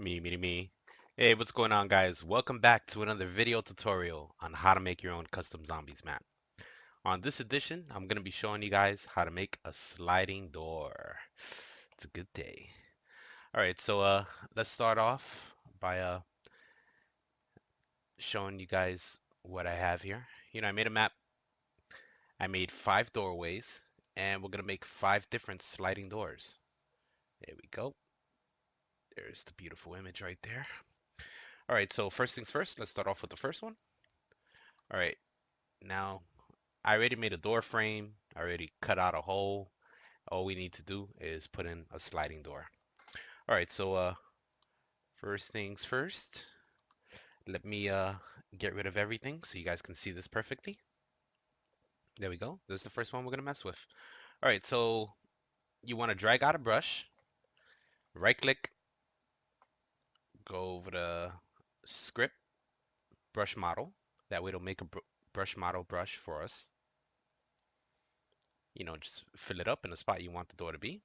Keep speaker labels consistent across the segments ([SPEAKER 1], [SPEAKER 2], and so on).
[SPEAKER 1] Me. Hey, what's going on, guys? Welcome back to another video tutorial on how to make your own custom zombies map. On this edition, I'm going to be showing you guys how to make a sliding door. It's a good day. All right, so let's start off by showing you guys what I have here. I made a map. I made 5 doorways, and we're going to make 5 different sliding doors. There we go. There's the beautiful image right there. All right, so first things first, let's start off with the first one. All right, now I already made a door frame. I already cut out a hole. All we need to do is put in a sliding door. All right, so first things first, let me get rid of everything so you guys can see this perfectly. There we go. This is the first one we're gonna mess with. All right, so you want to drag out a brush, right click, go over to script, brush model. That way it'll make a brush model brush for us. Just fill it up in the spot you want the door to be,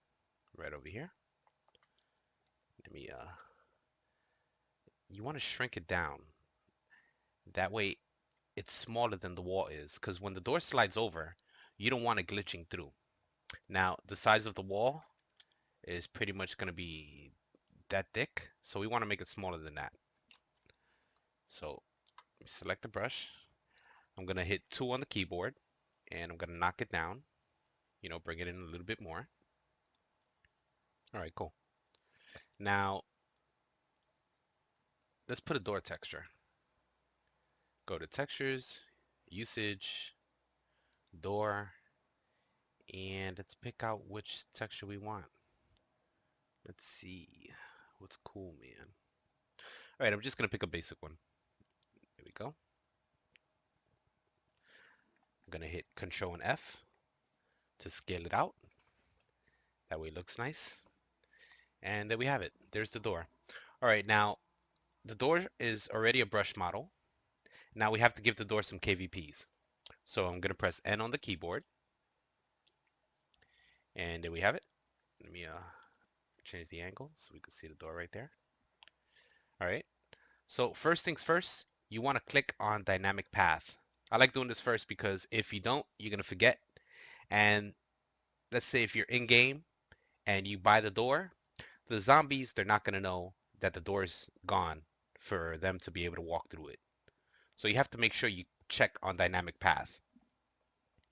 [SPEAKER 1] right over here. Let me you want to shrink it down. That way it's smaller than the wall is, because when the door slides over, you don't want it glitching through. Now, the size of the wall is pretty much going to be that thick, so we want to make it smaller than that. So select the brush. I'm going to hit 2 on the keyboard, and I'm going to knock it down, bring it in a little bit more. All right, cool. Now, let's put a door texture. Go to textures, usage, door, and let's pick out which texture we want. Let's see. What's cool, man? All right, I'm just gonna pick a basic one. There we go. I'm gonna hit Control and F to scale it out. That way it looks nice. And there we have it. There's the door. All right, now the door is already a brush model. Now we have to give the door some KVPs. So I'm gonna press N on the keyboard. And there we have it. Let me change the angle so we can see the door right there. All right. So first things first, you want to click on dynamic path. I like doing this first because if you don't, you're going to forget. And let's say if you're in game and you buy the door, the zombies, they're not going to know that the door's gone for them to be able to walk through it. So you have to make sure you check on dynamic path.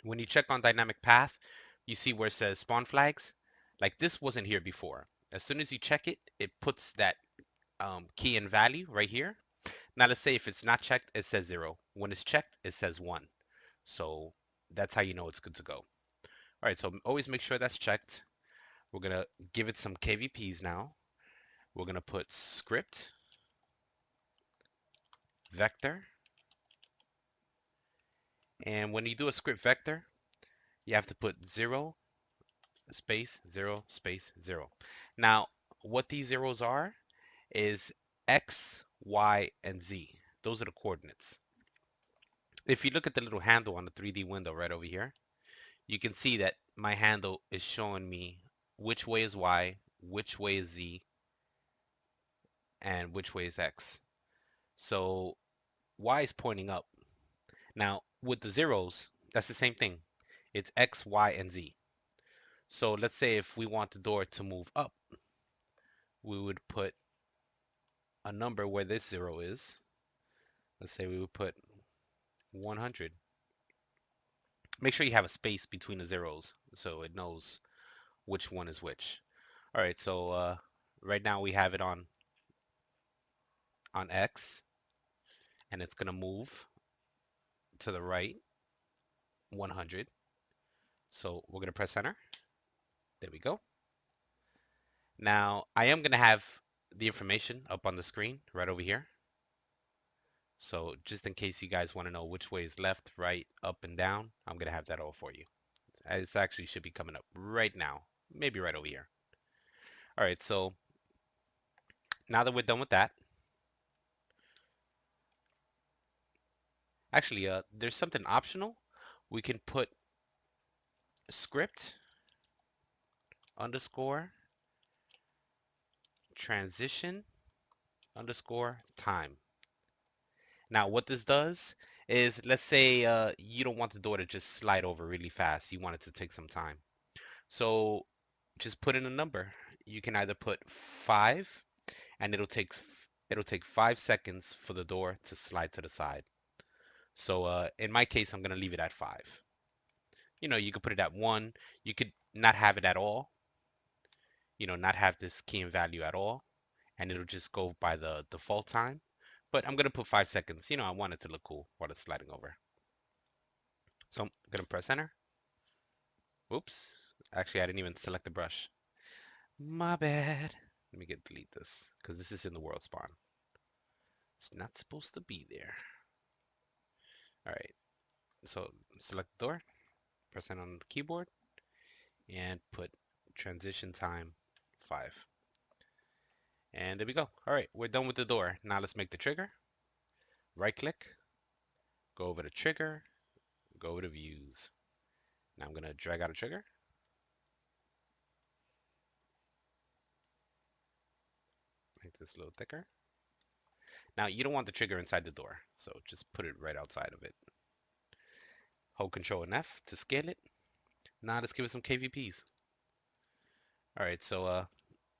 [SPEAKER 1] When you check on dynamic path, you see where it says spawn flags. Like this wasn't here before. As soon as you check it, it puts that key and value right here. Now let's say if it's not checked, it says 0. When it's checked, it says 1. So that's how you know it's good to go. All right, so always make sure that's checked. We're going to give it some KVPs now. We're going to put script, vector. And when you do a script vector, you have to put 0, space, 0, space, 0. Now, what these zeros are is X, Y, and Z. Those are the coordinates. If you look at the little handle on the 3D window right over here, you can see that my handle is showing me which way is Y, which way is Z, and which way is X. So Y is pointing up. Now with the zeros, that's the same thing. It's X, Y, and Z. So let's say if we want the door to move up, we would put a number where this 0 is. Let's say we would put 100. Make sure you have a space between the zeros so it knows which one is which. All right, so right now we have it on X, and it's gonna move to the right 100. So we're gonna press enter. There we go. Now I am gonna have the information up on the screen right over here. So just in case you guys want to know which way is left, right, up, and down, I'm gonna have that all for you. It actually should be coming up right now, maybe right over here. All right, so now that we're done with that, actually, there's something optional. We can put script underscore transition underscore time. Now, what this does is, let's say you don't want the door to just slide over really fast. You want it to take some time. So just put in a number. You can either put 5, and it'll take 5 seconds for the door to slide to the side. So in my case, I'm gonna leave it at 5. You could put it at 1. You could not have it at all. Not have this key and value at all, and it'll just go by the default time. But I'm gonna put 5 seconds. I want it to look cool while it's sliding over. So I'm gonna press enter. Oops. Actually, I didn't even select the brush. My bad. Let me delete this because this is in the world spawn. It's not supposed to be there. All right. So select the door, press enter on the keyboard, and put transition time 5. And there we go. All right, we're done with the door. Now let's make the trigger. Right click, go over to trigger, go over to views. Now I'm gonna drag out a trigger. Make this a little thicker. Now you don't want the trigger inside the door, so just put it right outside of it. Hold Control and F to scale it. Now let's give it some KVPs. All right, so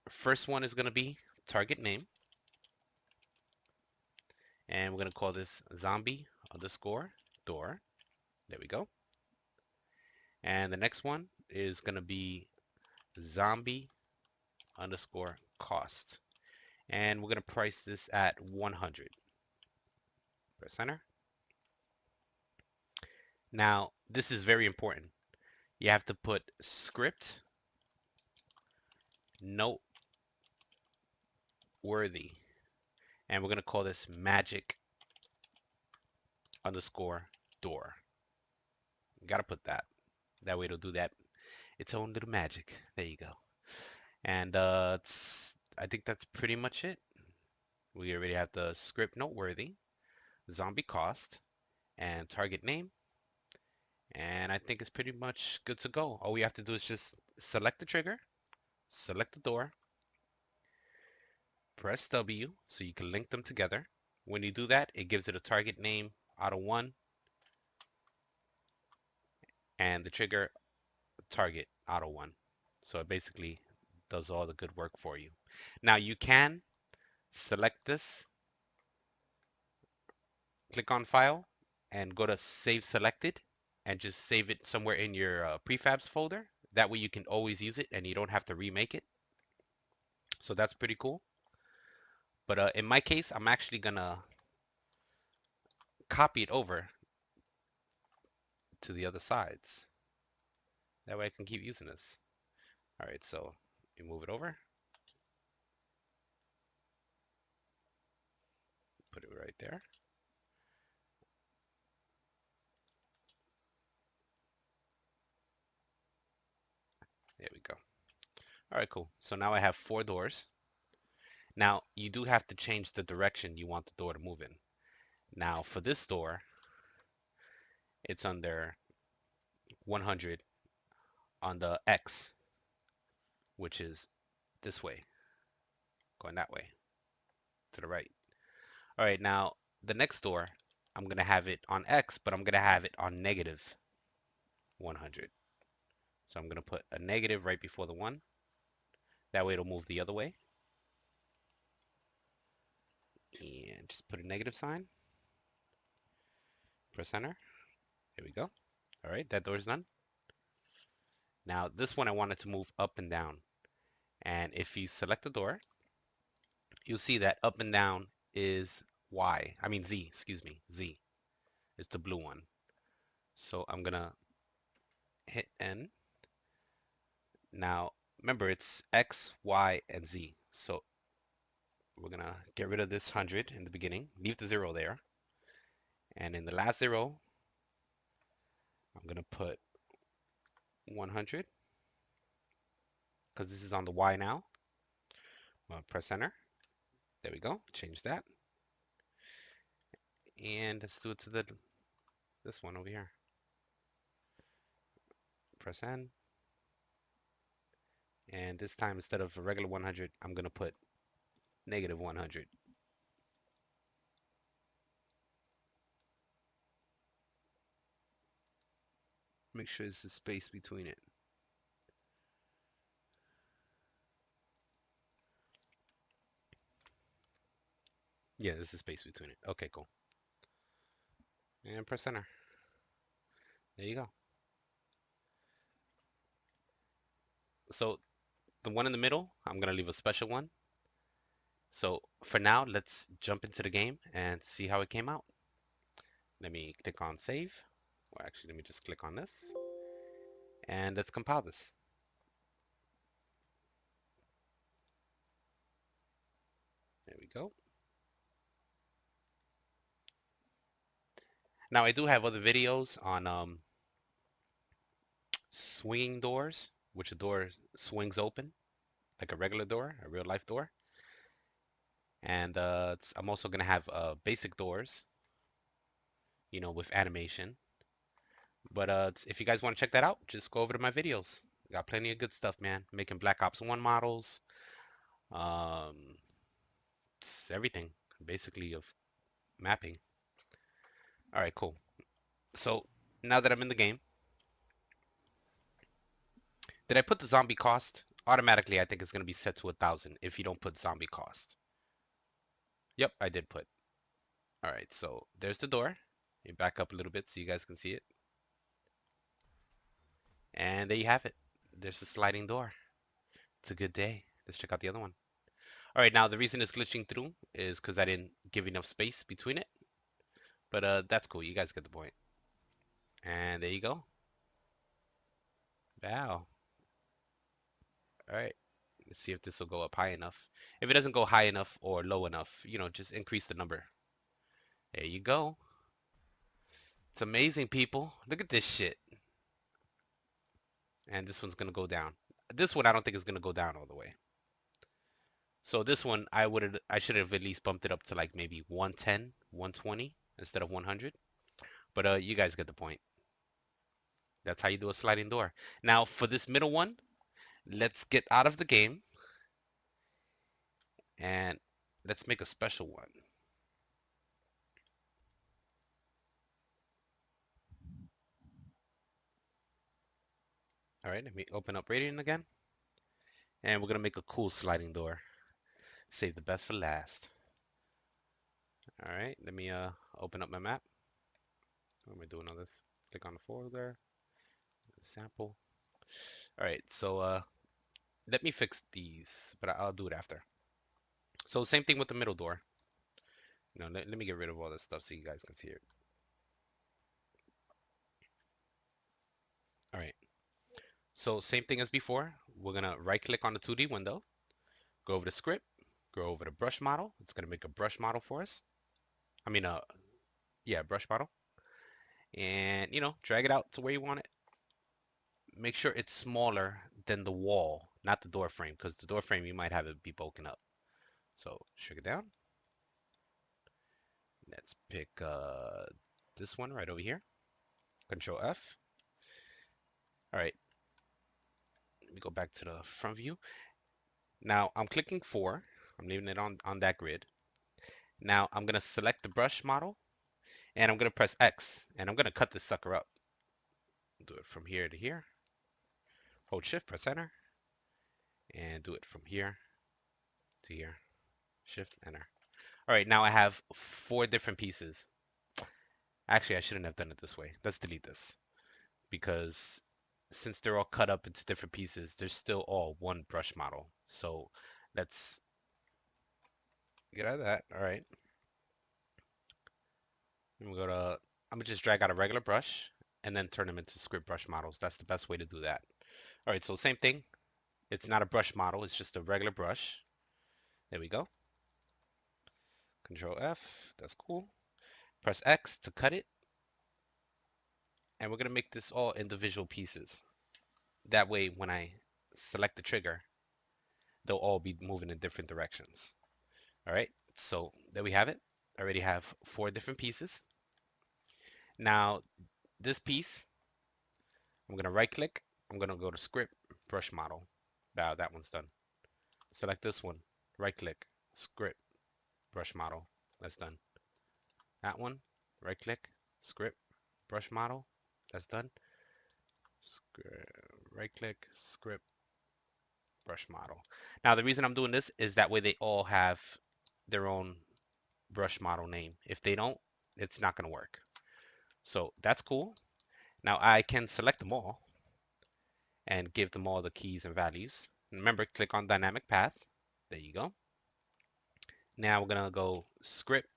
[SPEAKER 1] first one is gonna be target name, and we're gonna call this zombie underscore door. There we go. And the next one is gonna be zombie underscore cost. And we're gonna price this at 100. Press enter. Now, this is very important. You have to put script noteworthy. And we're gonna call this magic underscore door. You gotta put that. That way it'll do that its own little magic. There you go. And I think that's pretty much it. We already have the script noteworthy, zombie cost, and target name. And I think it's pretty much good to go. All we have to do is just select the trigger, select the door, press W so you can link them together. When you do that, it gives it a target name out of 1 and the trigger target out of 1. So it basically does all the good work for you. Now you can select this, click on file, and go to save selected and just save it somewhere in your prefabs folder. That way you can always use it and you don't have to remake it. So that's pretty cool. But in my case, I'm actually gonna copy it over to the other sides. That way I can keep using this. All right, so you move it over, put it right there. There we go. All right, cool. So now I have 4 doors. Now you do have to change the direction you want the door to move in. Now for this door, it's under 100 on the X, which is this way, going that way, to the right. All right, now the next door, I'm gonna have it on X, but I'm gonna have it on negative 100. So I'm gonna put a negative right before the 1. That way it'll move the other way. And just put a negative sign. Press enter. Here we go. All right, that door's done. Now this one I wanted to move up and down. And if you select the door, you'll see that up and down is Y. I mean Z, excuse me, Z. It's the blue one. So I'm gonna hit N. Now remember it's X, Y, and Z. So we're gonna get rid of this 100 in the beginning, leave the 0 there. And in the last 0, I'm gonna put 100 because this is on the Y now. Press enter. There we go. Change that. And let's do it to this one over here. Press N. And this time, instead of a regular 100, I'm going to put negative 100. Make sure there's a space between it. Yeah, there's a space between it. Okay, cool. And press enter. There you go. So the one in the middle, I'm gonna leave a special one. So for now, let's jump into the game and see how it came out. Let me click on save. Or actually, let me just click on this. And let's compile this. There we go. Now I do have other videos on swinging doors, which a door swings open like a regular door, a real life door. And I'm also gonna have basic doors, with animation. But if you guys want to check that out, just go over to my videos. Got plenty of good stuff, man. Making Black Ops 1 models, um, everything basically of mapping. All right, cool. So now that I'm in the game, did I put the zombie cost? Automatically, I think it's gonna be set to 1,000 if you don't put zombie cost. Yep, I did put. All right, so there's the door. Let me back up a little bit so you guys can see it. And there you have it. There's the sliding door. It's a good day. Let's check out the other one. All right, now the reason it's glitching through is because I didn't give enough space between it. But that's cool. You guys get the point. And there you go. Wow. All right. Let's see if this will go up high enough. If it doesn't go high enough or low enough, just increase the number. There you go. It's amazing, people. Look at this shit. And this one's gonna go down. This one I don't think is gonna go down all the way. So this one I should have at least bumped it up to like maybe 110, 120 instead of 100. But you guys get the point. That's how you do a sliding door. Now for this middle one, let's get out of the game and let's make a special one. All right, let me open up Radiant again. And we're gonna make a cool sliding door. Save the best for last. All right, let me open up my map. What am I doing on this? Click on the folder, sample. All right, so let me fix these, but I'll do it after. So same thing with the middle door. Let me get rid of all this stuff so you guys can see it. All right, so same thing as before. We're gonna right click on the 2D window, go over to script, go over to brush model. It's gonna make a brush model for us. I mean, yeah, brush model. And, drag it out to where you want it. Make sure it's smaller than the wall, not the door frame, because the door frame, you might have it be bulking up. So shrink it down. Let's pick this one right over here. Control F. All right, let me go back to the front view. Now I'm clicking 4. I'm leaving it on that grid. Now I'm gonna select the brush model and I'm gonna press X and I'm gonna cut this sucker up. Do it from here to here. Hold shift, press enter, and do it from here to here. Shift, enter. All right, now I have 4 different pieces. Actually, I shouldn't have done it this way. Let's delete this because since they're all cut up into different pieces, they're still all one brush model. So let's get out of that. All right. I'm gonna just drag out a regular brush and then turn them into script brush models. That's the best way to do that. All right, so same thing. It's not a brush model. It's just a regular brush. There we go. Control F. That's cool. Press X to cut it. And we're gonna make this all individual pieces. That way, when I select the trigger, they'll all be moving in different directions. All right, so there we have it. I already have 4 different pieces. Now, this piece, I'm gonna right click. I'm gonna go to script, brush model. Now that one's done. Select this one, right click, script, brush model. That's done. That one, right click, script, brush model. That's done. Right click, script, brush model. Now the reason I'm doing this is that way they all have their own brush model name. If they don't, it's not going to work. So that's cool. Now I can select them all and give them all the keys and values. Remember, click on dynamic path. There you go. Now we're going to go script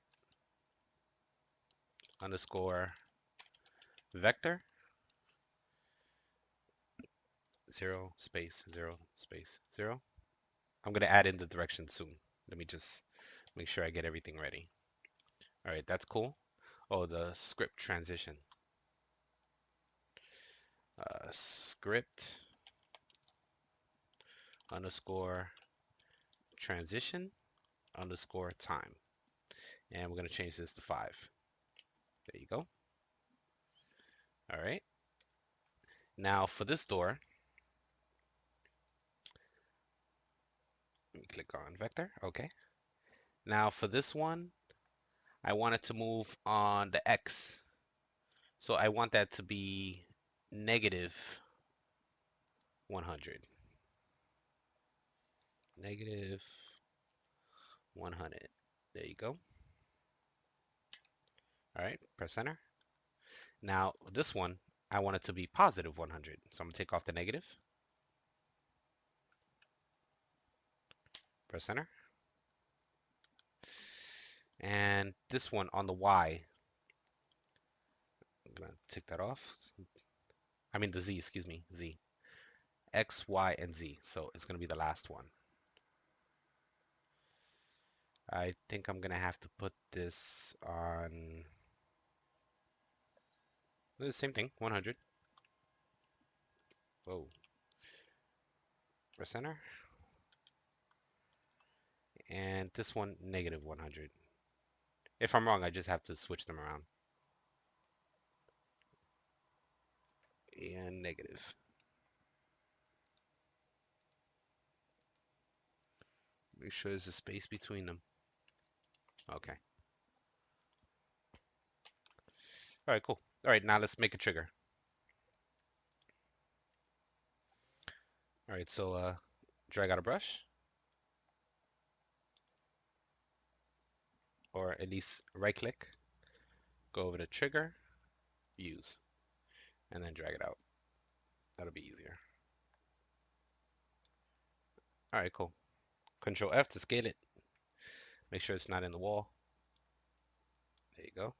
[SPEAKER 1] underscore vector 0 space 0 space 0. I'm going to add in the direction soon. Let me just make sure I get everything ready. All right, that's cool. Oh, the script transition. Script underscore transition underscore time. And we're going to change this to 5. There you go. All right. Now for this door, let me click on vector. Okay. Now for this one, I want it to move on the X. So I want that to be negative 100. Negative 100. There you go. All right, press enter. Now this one, I want it to be positive 100. So I'm gonna take off the negative. Press enter. And this one on the Y, I'm gonna take that off. I mean the Z, excuse me, Z. X, Y, and Z. So it's gonna be the last one. I think I'm gonna have to put this on the same thing, 100. Whoa. Press enter. And this one, negative 100. If I'm wrong, I just have to switch them around. And negative. Make sure there's a space between them. Okay. All right, cool. All right, now let's make a trigger. All right, so drag out a brush, or at least right click, go over to trigger, use, and then drag it out. That'll be easier. All right, cool. Control F to scale it. Make sure it's not in the wall. There you go.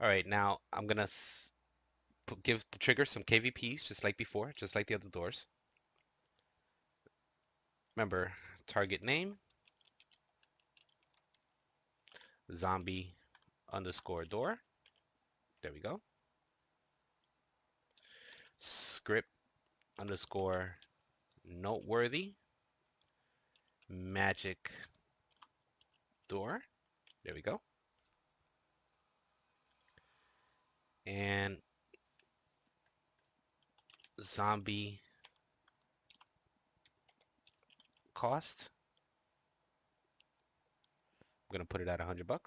[SPEAKER 1] All right, now I'm gonna give the trigger some KVPs just like before, just like the other doors. Remember, target name, zombie underscore door. There we go. Script underscore noteworthy magic door. There we go. And zombie cost. I'm gonna put it at $100. There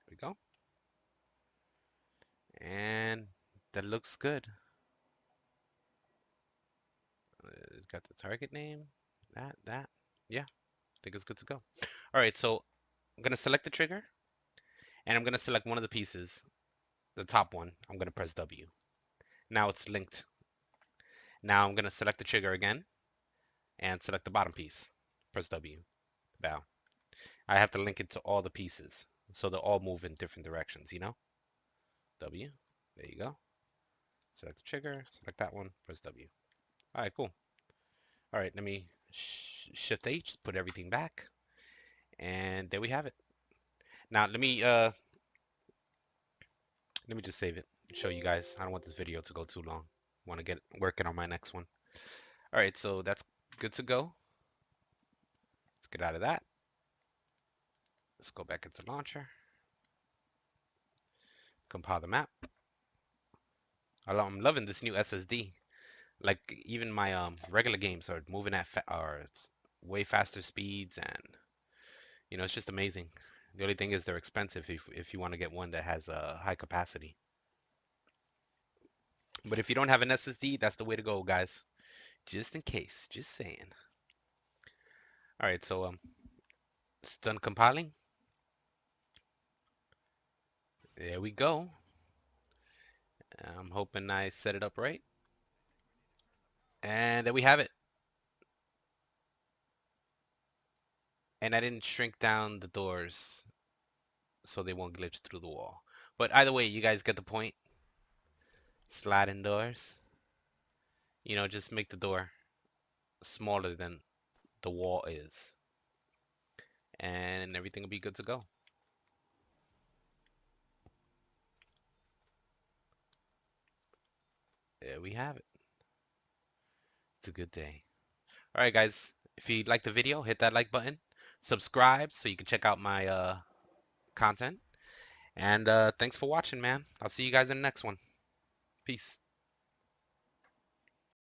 [SPEAKER 1] we go. And that looks good. It's got the target name, that. Yeah, I think it's good to go. All right, so I'm gonna select the trigger, and I'm gonna select one of the pieces, the top one. I'm gonna press W. Now it's linked. Now I'm gonna select the trigger again, and select the bottom piece. Press W. Bow. I have to link it to all the pieces, so they'll all move in different directions, you know? W. There you go. Select the trigger, select that one, press W. All right, cool. All right, let me shift H, put everything back, and there we have it. Now let me just save it, show you guys. I don't want this video to go too long. Want to get working on my next one. All right, so that's good to go. Let's get out of that. Let's go back into launcher. Compile the map. I'm loving this new SSD. Like even my regular games are moving at way faster speeds, and you know, it's just amazing. The only thing is they're expensive if you want to get one that has a high capacity. But if you don't have an SSD, that's the way to go, guys. Just in case. Just saying. All right, so it's done compiling. There we go. I'm hoping I set it up right. And there we have it. And I didn't shrink down the doors so they won't glitch through the wall. But either way, you guys get the point. Sliding doors. You know, just make the door smaller than the wall is. And everything will be good to go. There we have it. It's a good day. All right, guys. If you like the video, hit that like button. Subscribe so you can check out my content. And thanks for watching, man. I'll see you guys in the next one. Peace.